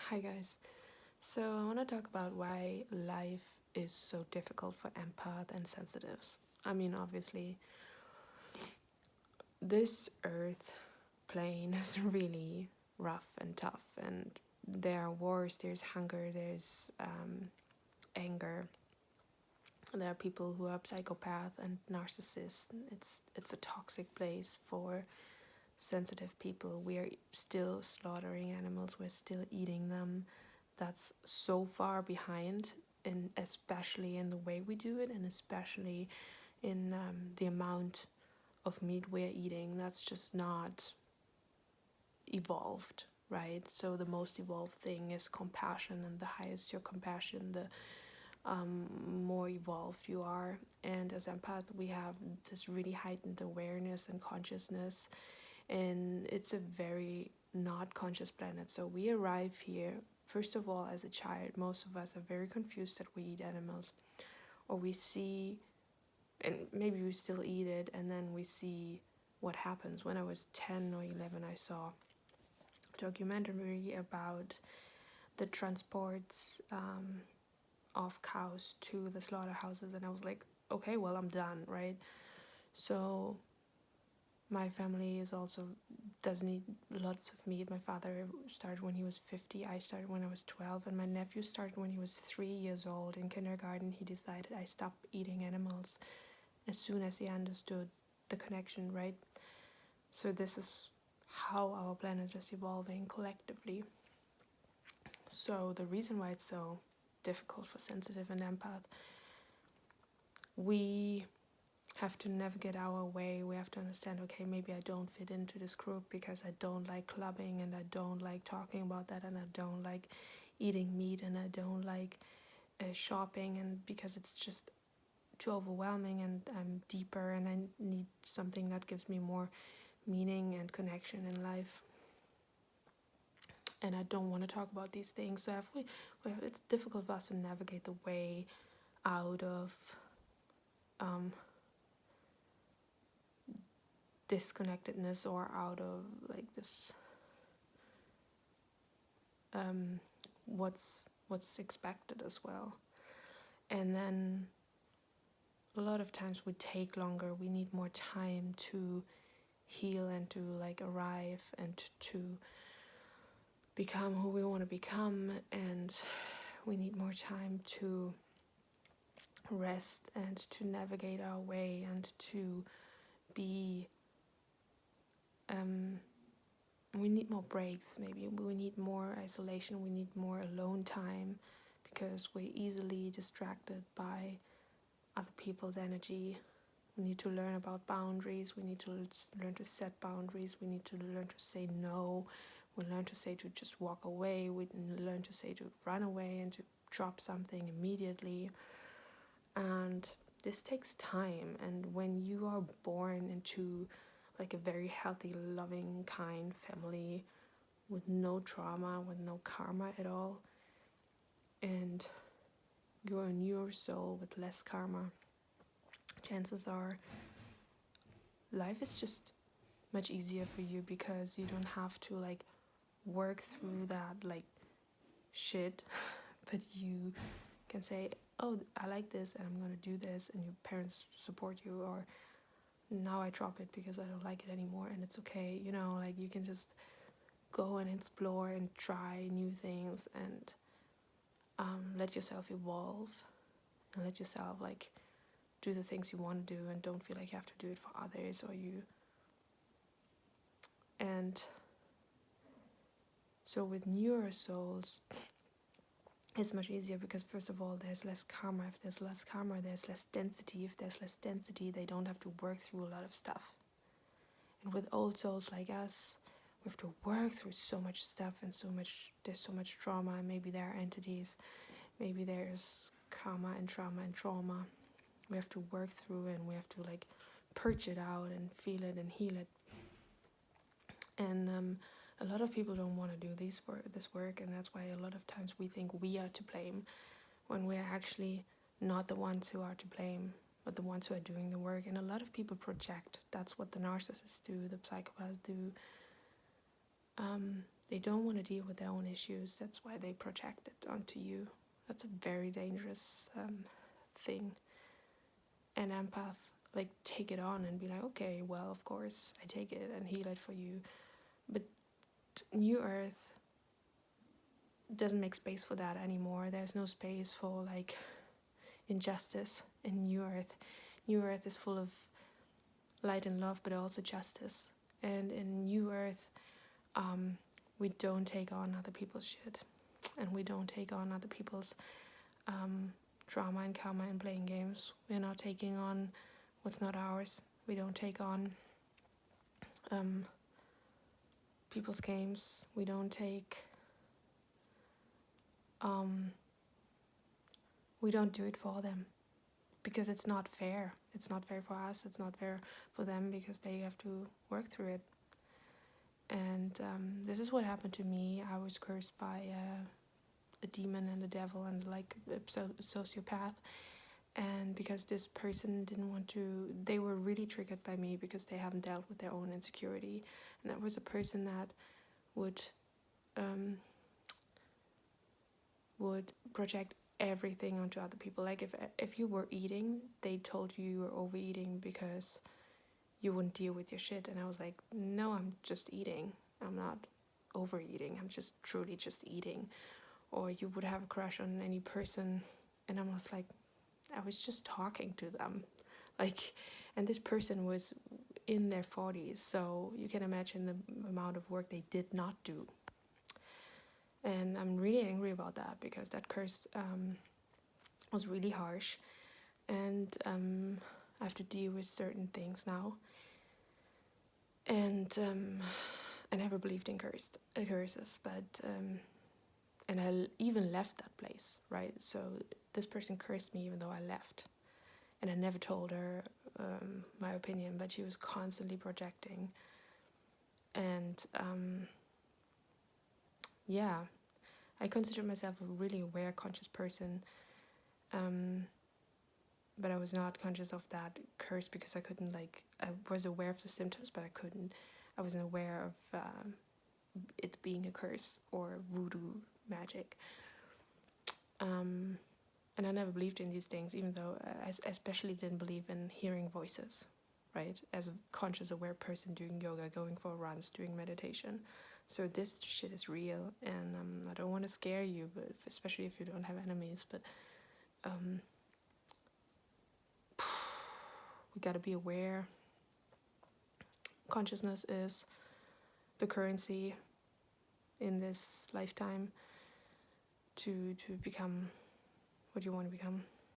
Hi guys. So I want to talk about why life is so difficult for empath and sensitives. I mean, obviously, this earth plane is really rough and tough, and there are wars, there's hunger, there's anger. There are people who are psychopath and narcissists. It's a toxic place for sensitive people. We are still slaughtering animals. We're still eating them. That's so far behind, in especially in the way we do it, and especially in the amount of meat we're eating. That's just not evolved, right? So the most evolved thing is compassion, and the highest your compassion, the more evolved you are. And as empath, we have this really heightened awareness and consciousness, and it's a very not conscious planet. So we arrive here, first of all, as a child. Most of us are very confused that we eat animals, or we see, and maybe we still eat it, and then we see what happens. When I was 10 or 11, I saw a documentary about the transports of cows to the slaughterhouses, and I was like, okay, well, I'm done, right? So my family is also doesn't eat lots of meat. My father started when he was 50. I started when I was 12, and my nephew started when he was 3 years old. In kindergarten, he decided I stopped eating animals as soon as he understood the connection, right? So this is how our planet is evolving collectively. So the reason why it's so difficult for sensitive and empath, we have to navigate our way. We have to understand, okay, maybe I don't fit into this group because I don't like clubbing, and I don't like talking about that, and I don't like eating meat, and I don't like shopping, and because it's just too overwhelming, and I'm deeper, and I need something that gives me more meaning and connection in life. And I don't want to talk about these things. So it's difficult for us to navigate the way out of disconnectedness, or out of like this what's expected as well. And then a lot of times we take longer. We need more time to heal, and to like arrive, and to become who we want to become. And we need more time to rest, and to navigate our way, and to be we need more breaks. Maybe we need more isolation, we need more alone time, because we're easily distracted by other people's energy. We need to learn about boundaries. We need to learn to set boundaries. We need to learn to say no. We learn to say to just walk away. We learn to say to run away, and to drop something immediately. And this takes time. And when you are born into like a very healthy, loving, kind family with no trauma, with no karma at all, and you're a newer soul with less karma, chances are life is just much easier for you, because you don't have to like work through that like shit, but you can say, oh, I like this, and I'm gonna do this, and your parents support you. Or now I drop it because I don't like it anymore, and it's okay, like you can just go and explore and try new things, and let yourself evolve, and let yourself like do the things you want to do, and don't feel like you have to do it for others or you. And so with newer souls, it's much easier, because first of all, there's less karma. If there's less karma, there's less density. If there's less density, they don't have to work through a lot of stuff. And with old souls like us, we have to work through so much stuff, and there's so much trauma, and maybe there are entities, maybe there's karma and trauma we have to work through, and we have to like purge it out and feel it and heal it. And a lot of people don't want to do this work, and that's why a lot of times we think we are to blame, when we're actually not the ones who are to blame, but the ones who are doing the work. And a lot of people project. That's what the narcissists do, the psychopaths do. they don't want to deal with their own issues. That's why they project it onto you. That's a very dangerous thing. An empath, like, take it on and be like, okay, well, of course, I take it and heal it for you. But New Earth doesn't make space for that anymore. There's no space for, like, injustice in New Earth. New Earth is full of light and love, but also justice. And in New Earth, we don't take on other people's shit, and we don't take on other people's trauma and karma and playing games. We're not taking on what's not ours. We don't take on people's games. We don't do it for them, because it's not fair. It's not fair for us. It's not fair for them, because they have to work through it. And this is what happened to me. I was cursed by a demon and a devil and, like, a sociopath. And because this person didn't want to, they were really triggered by me because they haven't dealt with their own insecurity. And that was a person that would project everything onto other people. Like, if you were eating, they told you were overeating because you wouldn't deal with your shit. And I was like, no, I'm just eating. I'm not overeating. I'm just truly just eating. Or you would have a crush on any person, and I was like, I was just talking to them. Like, and this person was in their 40s, so you can imagine the amount of work they did not do. And I'm really angry about that, because that curse was really harsh, and I have to deal with certain things now. And I never believed in curses, but and I even left that place, right? So this person cursed me even though I left, and I never told her my opinion, but she was constantly projecting. And yeah, I consider myself a really aware, conscious person, but I was not conscious of that curse because I couldn't, like, I was aware of the symptoms, but I wasn't aware of it being a curse or voodoo magic. And I never believed in these things, even though I especially didn't believe in hearing voices, right? As a conscious, aware person doing yoga, going for runs, doing meditation. So this shit is real, and I don't want to scare you, but especially if you don't have enemies, but we gotta be aware. Consciousness is the currency in this lifetime to become what you want to become.